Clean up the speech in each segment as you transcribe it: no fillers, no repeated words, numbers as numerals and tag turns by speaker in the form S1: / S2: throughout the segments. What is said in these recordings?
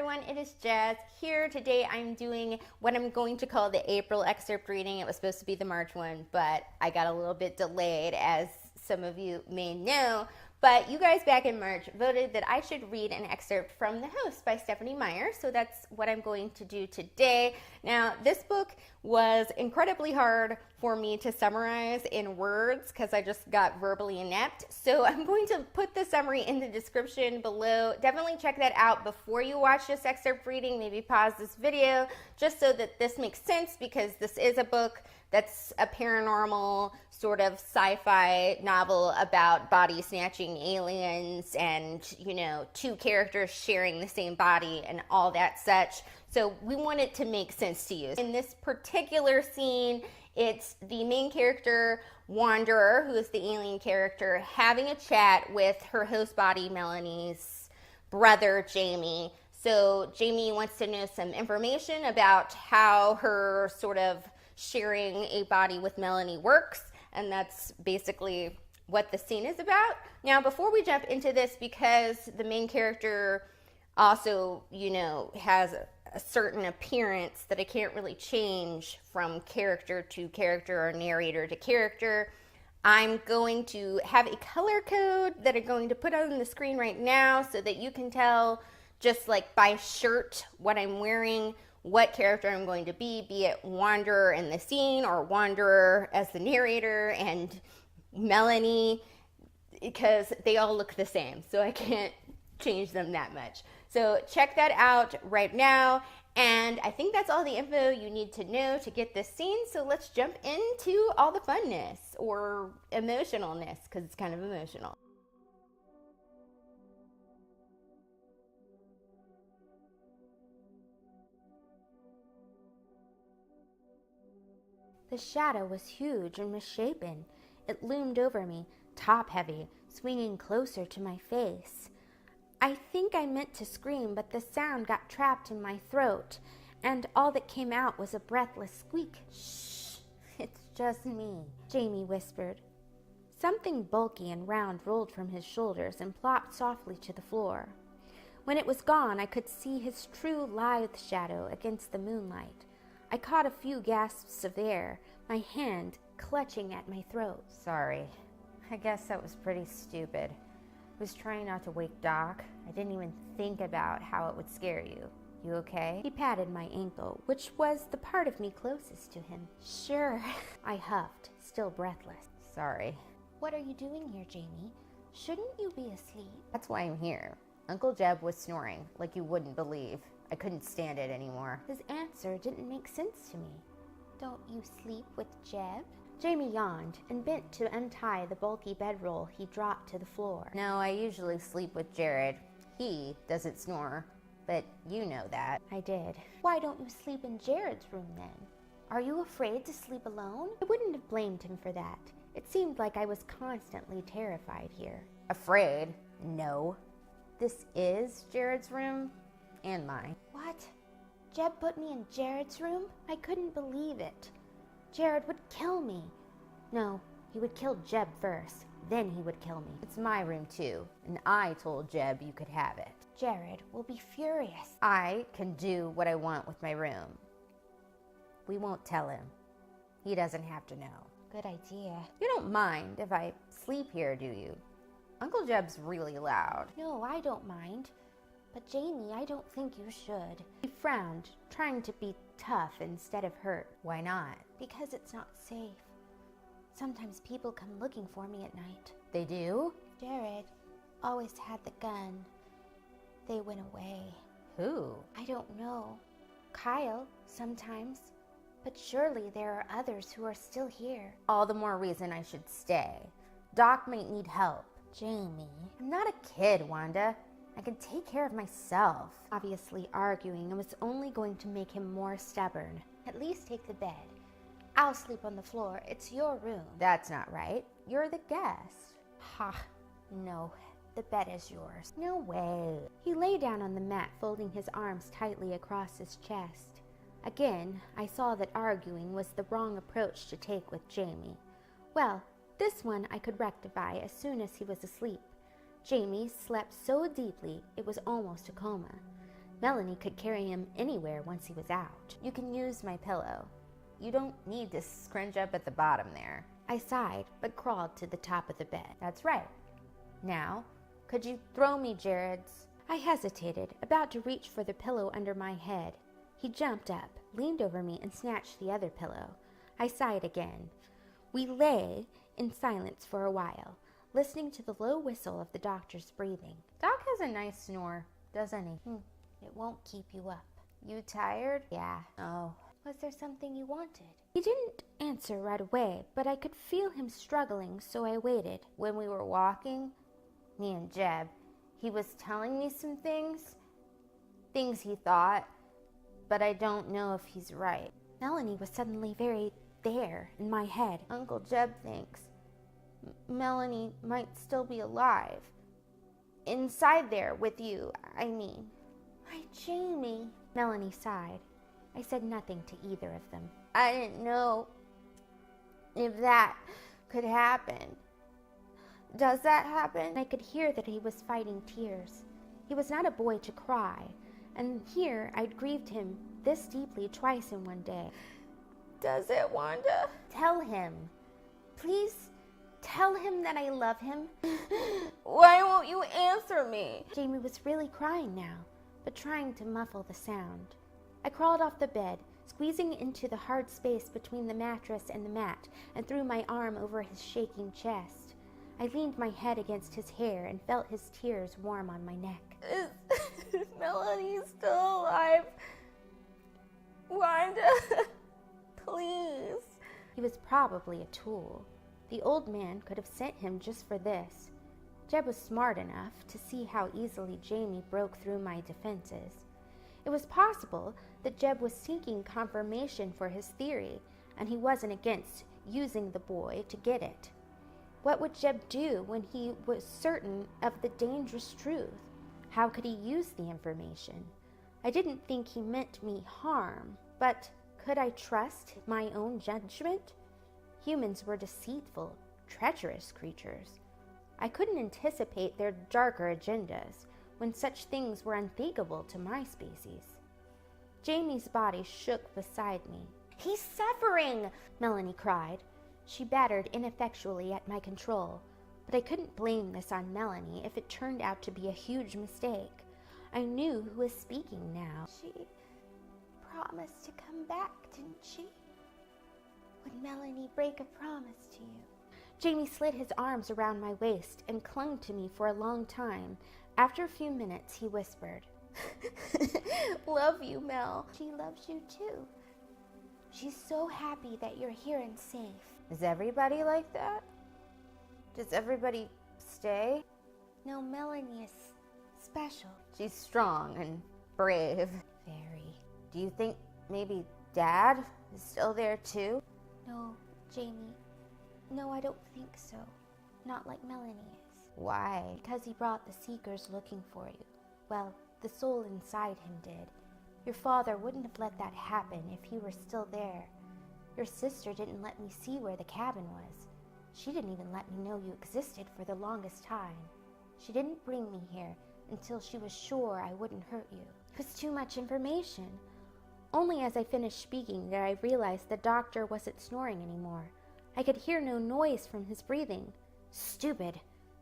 S1: everyone, it is Jazz here. Today I'm doing what I'm going to call the April excerpt reading. It was supposed to be the March one, but I got a little bit delayed, as some of you may know. But you guys back in March voted that I should read an excerpt from The Host by Stephenie Meyer, so that's what I'm going to do today. Now, this book was incredibly hard for me to summarize in words because I just got verbally inept. So I'm going to put the summary in the description below. Definitely check that out before you watch this excerpt reading. Maybe pause this video just so that this makes sense, because this is a book that's a paranormal sort of sci-fi novel about body snatching aliens and, you know, two characters sharing the same body and all that such. So we want it to make sense to you. In this particular scene, it's the main character, Wanderer, who is the alien character, having a chat with her host body, Melanie's brother, Jamie. So Jamie wants to know some information about how her sort of sharing a body with Melanie works, and that's basically what the scene is about. Now, before we jump into this, because the main character also, you know, has a certain appearance that I can't really change from character to character or narrator to character, I'm going to have a color code that I'm going to put on the screen right now so that you can tell, just like by shirt, what I'm wearing, what character I'm going to be it Wanderer in the scene or Wanderer as the narrator and Melanie, because they all look the same, so I can't change them that much. So check that out right now, and I think that's all the info you need to know to get this scene, so let's jump into all the funness or emotionalness, because it's kind of emotional. The shadow was huge and misshapen. It loomed over me, top-heavy, swinging closer to my face. I think I meant to scream, but the sound got trapped in my throat, and all that came out was a breathless squeak. "Shh, it's just me," Jamie whispered. Something bulky and round rolled from his shoulders and plopped softly to the floor. When it was gone, I could see his true lithe shadow against the moonlight. I caught a few gasps of air, my hand clutching at my throat. "Sorry. I guess that was pretty stupid. I was trying not to wake Doc. I didn't even think about how it would scare you. You okay?" He patted my ankle, which was the part of me closest to him. "Sure," I huffed, still breathless. "Sorry." "What are you doing here, Jamie? Shouldn't you be asleep?" "That's why I'm here. Uncle Jeb was snoring like you wouldn't believe. I couldn't stand it anymore." His answer didn't make sense to me. "Don't you sleep with Jeb?" Jamie yawned and bent to untie the bulky bedroll he dropped to the floor. "No, I usually sleep with Jared. He doesn't snore, but you know that." I did. "Why don't you sleep in Jared's room then? Are you afraid to sleep alone?" I wouldn't have blamed him for that. It seemed like I was constantly terrified here. "Afraid? No. This is Jared's room. And mine." "What? Jeb put me in Jared's room?" I couldn't believe it. Jared would kill me. No, he would kill Jeb first. Then he would kill me. "It's my room too, and I told Jeb you could have it." "Jared will be furious." "I can do what I want with my room. We won't tell him. He doesn't have to know." "Good idea." "You don't mind if I sleep here, do you? Uncle Jeb's really loud." "No, I don't mind. But Jamie, I don't think you should." He frowned, trying to be tough instead of hurt. "Why not?" "Because it's not safe. Sometimes people come looking for me at night." "They do?" "Jared always had the gun. They went away."
S2: "Who?"
S1: "I don't know. Kyle, sometimes. But surely there are others who are still here." "All the more reason I should stay. Doc might need help." "Jamie." "I'm not a kid, Wanda. I can take care of myself." Obviously arguing was only going to make him more stubborn. "At least take the bed. I'll sleep on the floor. It's your room." "That's not right. You're the guest." "Ha, no. The bed is yours." "No way." He lay down on the mat, folding his arms tightly across his chest. Again, I saw that arguing was the wrong approach to take with Jamie. Well, this one I could rectify as soon as he was asleep. Jamie slept so deeply it was almost a coma. Melanie could carry him anywhere once he was out.
S2: You can use my pillow. You don't need to scrunch up at the bottom there.
S1: I sighed, but crawled to the top of the bed.
S2: That's right. Now, could you throw me Jared's?
S1: I hesitated, about to reach for the pillow under my head. He jumped up, leaned over me, and snatched the other pillow. I sighed again. We lay in silence for a while, listening to the low whistle of the doctor's breathing.
S2: Doc has a nice snore, doesn't he?
S1: It won't keep you up.
S2: You tired?
S1: Yeah.
S2: Oh.
S1: Was there something you wanted? He didn't answer right away, but I could feel him struggling, so I waited.
S2: When we were walking, me and Jeb, he was telling me some things he thought, but I don't know if he's right.
S1: Melanie was suddenly very there in my head.
S2: Uncle Jeb thinks Melanie might still be alive. Inside there with you, I mean.
S1: My Jamie. Melanie sighed. I said nothing to either of them.
S2: I didn't know if that could happen. Does that happen?
S1: I could hear that he was fighting tears. He was not a boy to cry, and here I'd grieved him this deeply twice in one day.
S2: Does it, Wanda?
S1: Tell him. Please tell him that I love him.
S2: Why won't you answer me?
S1: Jamie was really crying now, but trying to muffle the sound. I crawled off the bed, squeezing into the hard space between the mattress and the mat, and threw my arm over his shaking chest. I leaned my head against his hair and felt his tears warm on my neck.
S2: Is Melanie still alive? Wanda, please.
S1: He was probably a tool. The old man could have sent him just for this. Jeb was smart enough to see how easily Jamie broke through my defenses. It was possible that Jeb was seeking confirmation for his theory, and he wasn't against using the boy to get it. What would Jeb do when he was certain of the dangerous truth? How could he use the information? I didn't think he meant me harm, but could I trust my own judgment? Humans were deceitful, treacherous creatures. I couldn't anticipate their darker agendas when such things were unthinkable to my species. Jamie's body shook beside me. "He's suffering!" Melanie cried. She battered ineffectually at my control, but I couldn't blame this on Melanie if it turned out to be a huge mistake. I knew who was speaking now.
S3: She promised to come back, didn't she? Would Melanie break a promise to you?
S1: Jamie slid his arms around my waist and clung to me for a long time. After a few minutes, he whispered,
S3: "Love you, Mel. She loves you too. She's so happy that you're here and safe."
S2: Is everybody like that? Does everybody stay?
S3: No, Melanie is special.
S2: She's strong and brave.
S1: "Very."
S2: Do you think maybe Dad is still there too?
S3: No, Jamie. No, I don't think so. Not like Melanie is.
S2: Why?
S1: "Because he brought the Seekers looking for you. Well, the soul inside him did. Your father wouldn't have let that happen if he were still there. Your sister didn't let me see where the cabin was. She didn't even let me know you existed for the longest time. She didn't bring me here until she was sure I wouldn't hurt you." It was too much information. Only as I finished speaking did I realize the doctor wasn't snoring anymore. I could hear no noise from his breathing. "Stupid,"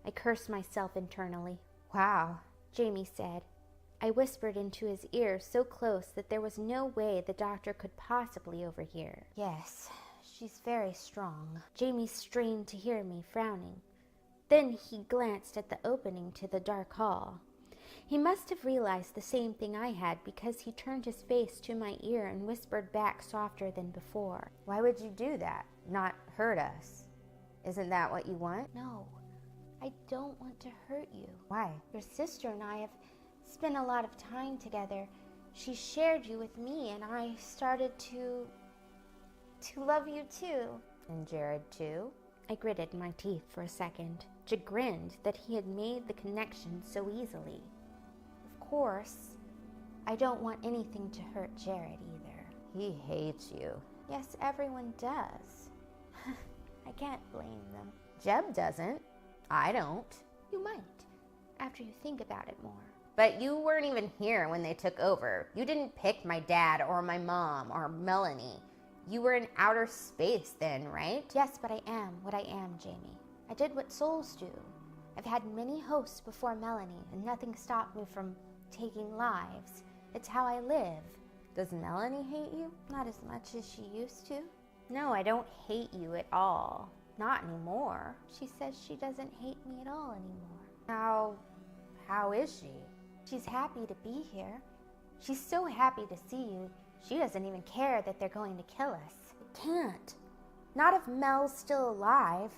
S1: I cursed myself internally.
S2: Wow,
S1: Jamie said. I whispered into his ear so close that there was no way the doctor could possibly overhear.
S2: "Yes, she's very strong."
S1: Jamie strained to hear me, frowning. Then he glanced at the opening to the dark hall. He must have realized the same thing I had, because he turned his face to my ear and whispered back softer than before.
S2: Why would you do that? Not hurt us? Isn't that what you want?
S3: No, I don't want to hurt you.
S2: Why?
S3: Your sister and I have spent a lot of time together. She shared you with me, and I started to love you too.
S2: And Jared too?
S1: I gritted my teeth for a second, chagrined that he had made the connection so easily. Of course, I don't want anything to hurt Jared either.
S2: He hates you.
S3: Yes, everyone does. I can't blame them.
S2: Jeb doesn't. I don't.
S3: You might, after you think about it more.
S2: But you weren't even here when they took over. You didn't pick my dad or my mom or Melanie. You were in outer space then, right?
S3: Yes, but I am what I am, Jamie. I did what souls do. I've had many hosts before Melanie, and nothing stopped me from taking lives. It's how I live.
S2: Does Melanie hate you?
S3: Not as much as she used to.
S2: No, I don't hate you at all. Not anymore.
S3: She says she doesn't hate me at all anymore.
S2: How is she?
S3: She's happy to be here. She's so happy to see you. She doesn't even care that they're going to kill us.
S2: Can't. Not if Mel's still alive.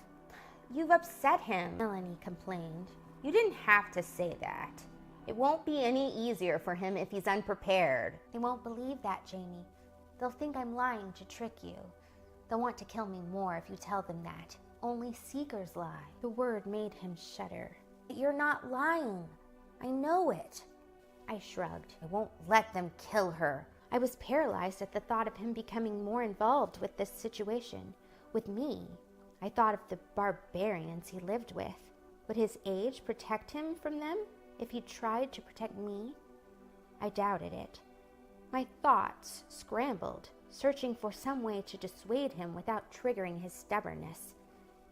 S2: You've upset him, Melanie complained. You didn't have to say that. It won't be any easier for him if he's unprepared.
S3: They won't believe that, Jamie. They'll think I'm lying to trick you. They'll want to kill me more if you tell them that. Only seekers lie.
S2: The word made him shudder. You're not lying. I know it. I shrugged. I won't let them kill her. I was paralyzed at the thought of him becoming more involved with this situation, with me. I thought of the barbarians he lived with. Would his age protect him from them if he tried to protect me? I doubted it. My thoughts scrambled, searching for some way to dissuade him without triggering his stubbornness.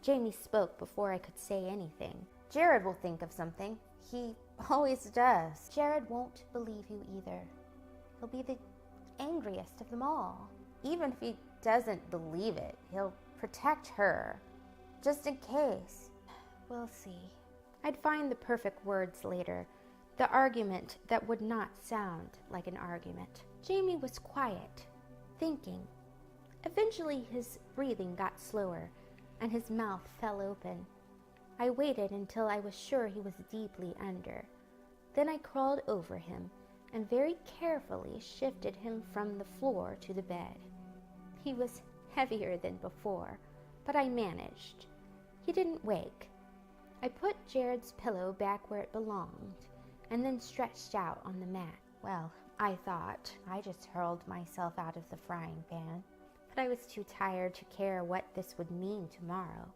S2: Jamie spoke before I could say anything. Jared will think of something. He always does.
S3: Jared won't believe you either. He'll be the angriest of them all.
S2: Even if he doesn't believe it, he'll protect her, just in case.
S3: We'll see.
S2: I'd find the perfect words later, the argument that would not sound like an argument. Jamie was quiet, thinking. Eventually his breathing got slower, and his mouth fell open. I waited until I was sure he was deeply under. Then I crawled over him and very carefully shifted him from the floor to the bed. He was heavier than before, but I managed. He didn't wake. I put Jared's pillow back where it belonged, and then stretched out on the mat. Well, I thought I just hurled myself out of the frying pan, but I was too tired to care what this would mean tomorrow.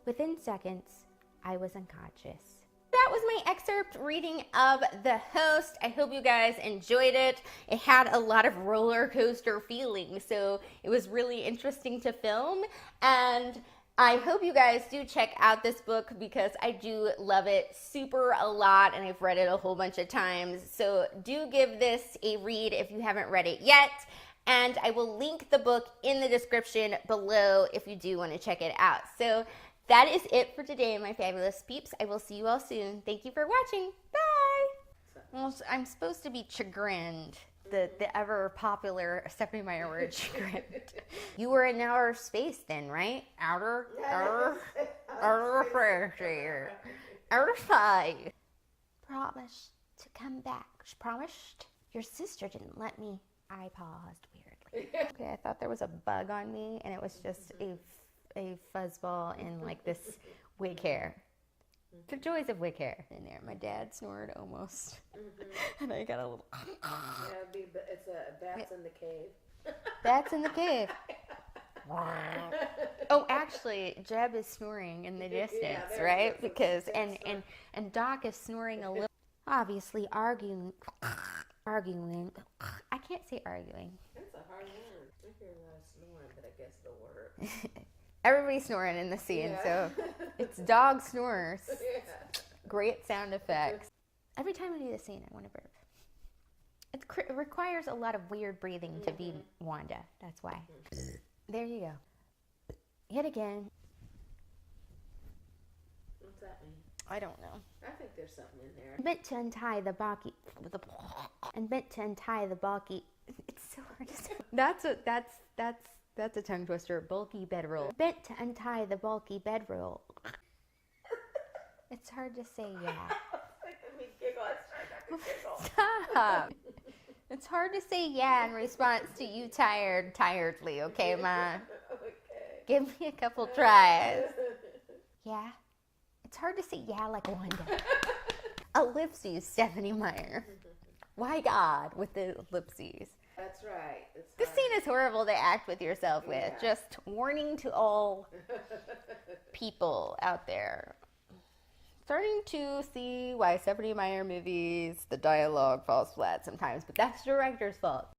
S2: Within seconds, I was unconscious. That was my excerpt reading of The Host. I hope you guys enjoyed it. It had a lot of roller coaster feelings, so it was really interesting to film. And I hope you guys do check out this book because I do love it super a lot, and I've read it a whole bunch of times. So do give this a read if you haven't read it yet. And I will link the book in the description below if you do want to check it out. So that is it for today, my fabulous peeps. I will see you all soon. Thank you for watching. Bye! Well, I'm supposed to be chagrined. The ever popular Stephenie Meyer word, chagrined. You were in outer space then, right? Outer space.
S3: Promised to come back. She promised. Your sister didn't let me. I paused weirdly.
S2: Okay, I thought there was a bug on me, and it was just a fuzzball in like this wig hair. The joys of wig hair in there. My dad snored almost, and I got a little.
S4: It's bats in the cave.
S2: Bats in the cave. Oh, actually, Jeb is snoring in the distance, right? Because and Doc is snoring a little. Obviously, arguing. I can't say arguing.
S4: That's a hard word. I hear a lot of snoring, but I guess the word.
S2: Everybody's snoring in the scene, so it's dog snores. Yeah. Great sound effects. Every time I do the scene, I want to burp. It requires a lot of weird breathing to be Wanda. That's why. There you go. Yet again.
S4: What's that mean?
S2: I don't know.
S4: I think there's something in there.
S2: Bent to untie the bulky. It's so hard to say. That's a tongue twister. Bulky bedroll. Bent to untie the bulky bedroll. It's hard to say, yeah. Stop. It's hard to say yeah in response to you tiredly, okay, Ma?
S4: Okay.
S2: Give me a couple tries. Yeah? It's hard to say yeah like Wanda. Ellipses, Stephenie Meyer. Why God with the ellipses?
S4: That's right.
S2: This scene is horrible to act with yourself with.
S4: Yeah.
S2: Just warning to all people out there. starting to see why Stephenie Meyer movies, the dialogue falls flat sometimes, but that's the director's fault.